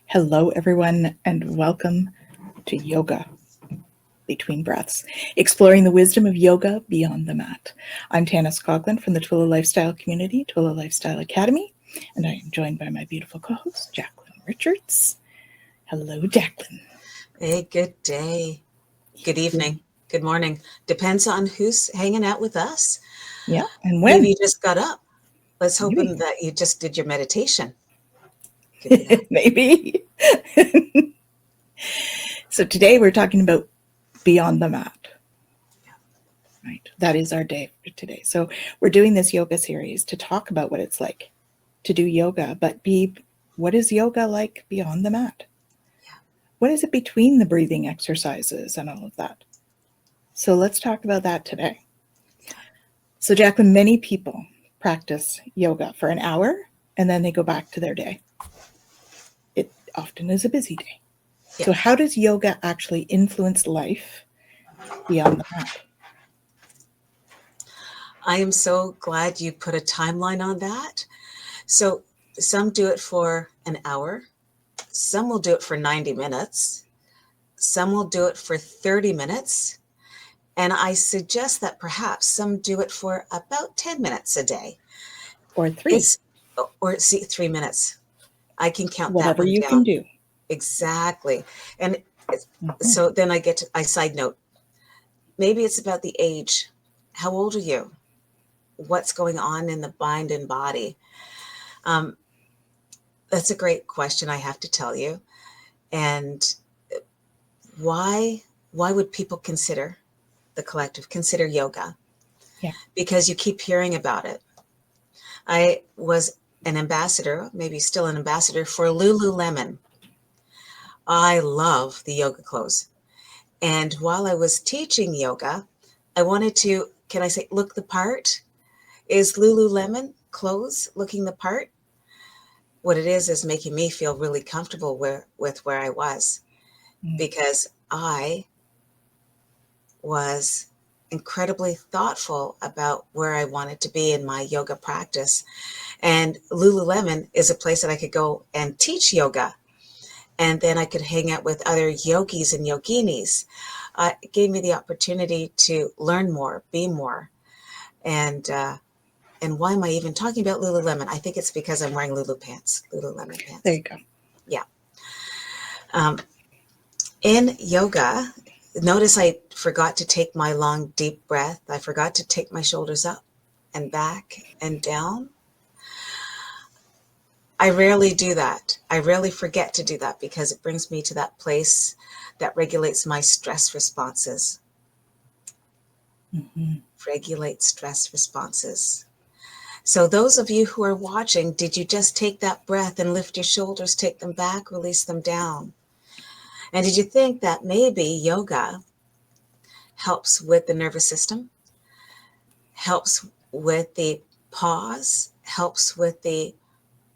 Hello, everyone, and welcome to Yoga Between Breaths, exploring the wisdom of yoga beyond the mat. I'm Tanys Coughlan from the Twillow Lifestyle Community, Twillow Lifestyle Academy, and I am joined by my beautiful co-host, Jacqueline Richards. Hello, Jacqueline. Hey, good day. Good evening. Good morning. Depends on who's hanging out with us. Yeah, and when. Maybe you just got up. Let's hope that you just did your meditation. Maybe. So today we're talking about beyond the mat. Right. That is our day for today. So we're doing this yoga series to talk about what it's like to do yoga, but what is yoga like beyond the mat? Yeah. What is it between the breathing exercises and all of that? So let's talk about that today. Yeah. So Jacqueline, many people practice yoga for an hour and then they go back to their day. It often is a busy day. Yeah. So how does yoga actually influence life beyond the mat? I am so glad you put a timeline on that. So some do it for an hour. Some will do it for 90 minutes. Some will do it for 30 minutes. And I suggest that perhaps some do it for about 10 minutes a day. Or 3. 3 minutes. I can count whatever that one you down. Can do. Exactly. And so then I side note. Maybe it's about the age. How old are you? What's going on in the mind and body? That's a great question, I have to tell you. And why would people consider yoga? Yeah. Because you keep hearing about it. I was an ambassador, maybe still an ambassador for Lululemon. I love the yoga clothes. And while I was teaching yoga, I wanted to, look the part? Is Lululemon clothes looking the part? What it is making me feel really comfortable with where I was, because I was incredibly thoughtful about where I wanted to be in my yoga practice. And Lululemon is a place that I could go and teach yoga. And then I could hang out with other yogis and yoginis. It gave me the opportunity to learn more, be more. And why am I even talking about Lululemon? I think it's because I'm wearing Lululemon pants. There you go. Yeah. In yoga, notice I forgot to take my long, deep breath. I forgot to take my shoulders up and back and down. I rarely do that. I rarely forget to do that because it brings me to that place that regulates my stress responses. Regulate stress responses. So those of you who are watching, did you just take that breath and lift your shoulders, take them back, release them down? And did you think that maybe yoga helps with the nervous system, helps with the pause, helps with the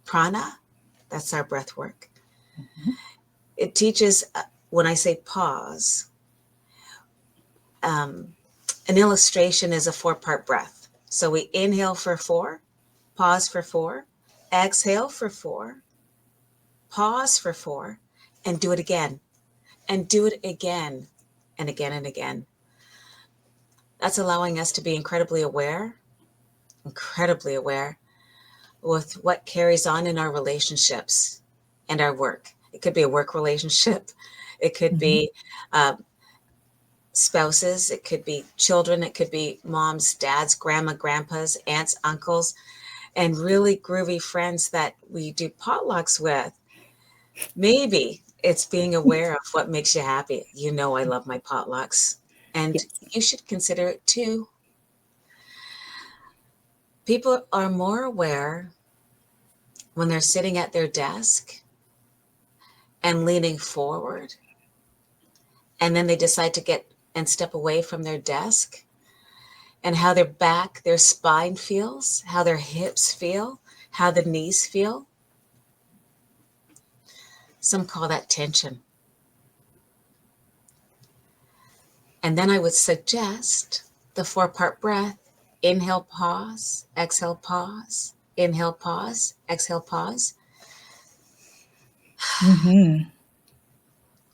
prana? That's our breath work. It teaches, when I say pause, an illustration is a 4-part breath. So we inhale for 4, pause for 4, exhale for 4, pause for 4, and do it again. And do it again and again and again. That's allowing us to be incredibly aware with what carries on in our relationships and our work. It could be a work relationship. It could be spouses. It could be children. It could be moms, dads, grandma, grandpas, aunts, uncles, and really groovy friends that we do potlucks with. Maybe it's being aware of what makes you happy. You know, I love my potlucks, and you should consider it too. People are more aware when they're sitting at their desk and leaning forward, and then they decide to get and step away from their desk, and how their back, their spine feels, how their hips feel, how the knees feel. Some call that tension. And then I would suggest the 4-part breath Inhale, pause, exhale, pause, inhale, pause, exhale, pause. Mm-hmm.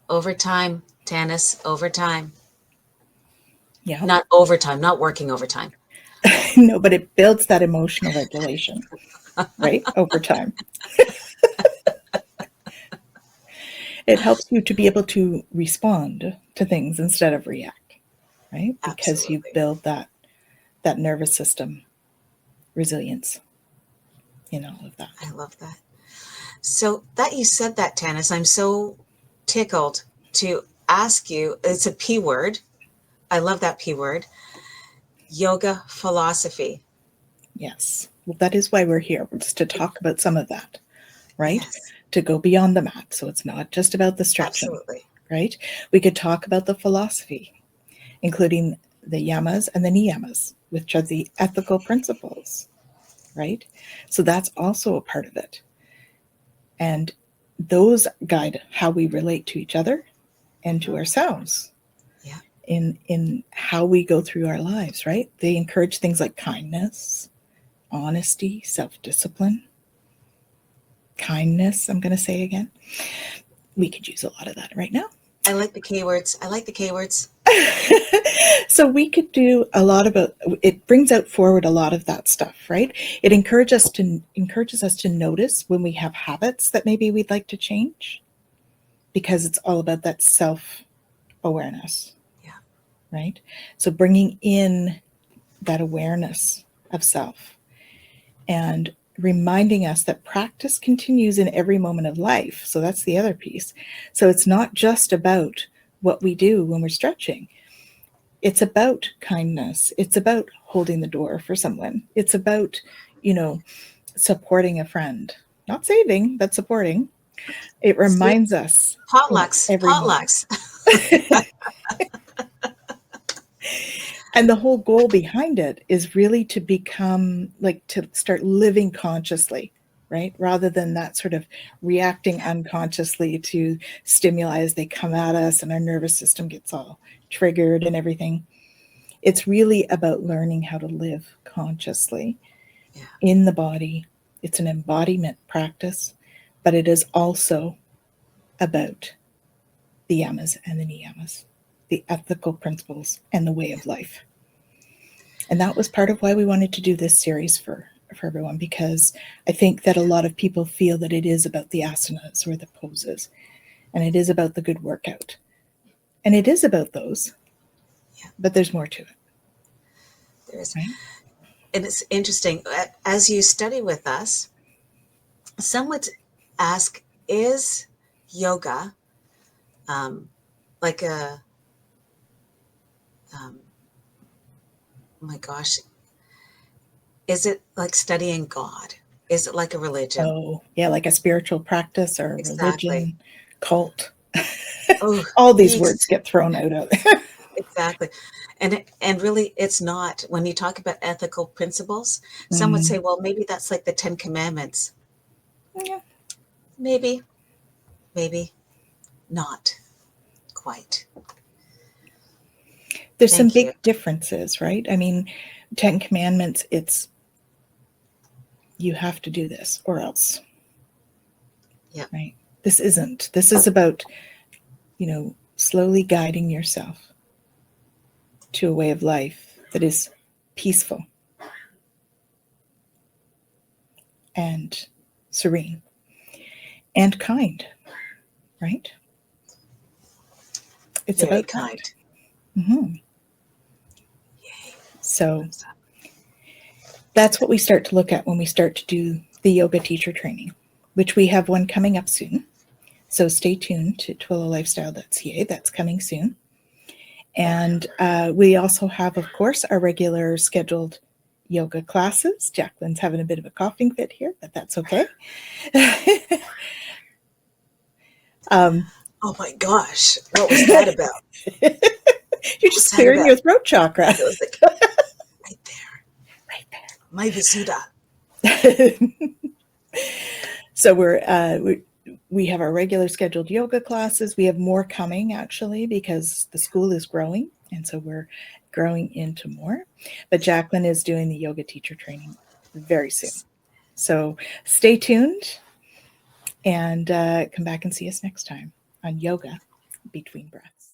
Over time, Tanys, over time. Yeah. Not overtime, not working overtime. No, but it builds that emotional regulation, right? Over time. It helps you to be able to respond to things instead of react, right? Because you Absolutely. build that nervous system resilience in all of that. I love that. So that you said that, Tanys, I'm so tickled to ask you. It's a P word. I love that P word. Yoga philosophy. Yes. Well, that is why we're here, just to talk about some of that, right? Yes, To go beyond the mat. So it's not just about the stretching, absolutely. right? We could talk about the philosophy, including the Yamas and the Niyamas, which are the ethical principles, right? So that's also a part of it. And those guide how we relate to each other and to ourselves Yeah. in how we go through our lives, right? They encourage things like kindness, honesty, self-discipline, kindness, I'm going to say again. We could use a lot of that right now. I like the K words. I like the K words. So we could do a lot about it. Brings out forward a lot of that stuff, right? It encourages us to notice when we have habits that maybe we'd like to change, because it's all about that self-awareness. Yeah. Right? So bringing in that awareness of self and reminding us that practice continues in every moment of life. So that's the other piece. So it's not just about what we do when we're stretching. It's about kindness. It's about holding the door for someone. It's about, supporting a friend. Not saving, but supporting. It See? reminds us in Potlucks. every moment. Potlucks. And the whole goal behind it is really to become to start living consciously, right? Rather than that sort of reacting unconsciously to stimuli as they come at us and our nervous system gets all triggered and everything. It's really about learning how to live consciously Yeah. in the body. It's an embodiment practice, but it is also about the yamas and the niyamas, the ethical principles and the way of life. And that was part of why we wanted to do this series for everyone, because I think that a lot of people feel that it is about the asanas or the poses, and it is about the good workout. And it is about those, but there's more to it. There's, right? and it's interesting. As you study with us, some would ask, is yoga like a, oh my gosh, is it like studying God? Is it like a religion? Oh, yeah, like a spiritual practice or a Exactly. religion, cult. Oh, All these words get thrown out of there. exactly. And really, it's not. When you talk about ethical principles, some would say, well, maybe that's like the 10 Commandments. Yeah. Maybe, maybe not quite. There's some Thank you. big differences, right? I mean, 10 Commandments, it's you have to do this or else. Yeah. Right? This isn't. This is about, slowly guiding yourself to a way of life that is peaceful and serene and kind, right? It's Very about kind. that. Mm-hmm. Yay. So that's what we start to look at when we start to do the yoga teacher training, which we have one coming up soon. So stay tuned to twillowlifestyle.ca. That's coming soon. And we also have, of course, our regular scheduled yoga classes. Jacqueline's having a bit of a coughing fit here, but that's okay. Oh my gosh. What was that about? You're just clearing your throat chakra. It was like right there. Right there. My Visuddha. So we have our regular scheduled yoga classes. We have more coming, actually, because the school is growing, and so we're growing into more. But Jacqueline is doing the yoga teacher training very soon. So stay tuned and come back and see us next time on Yoga Between Breaths.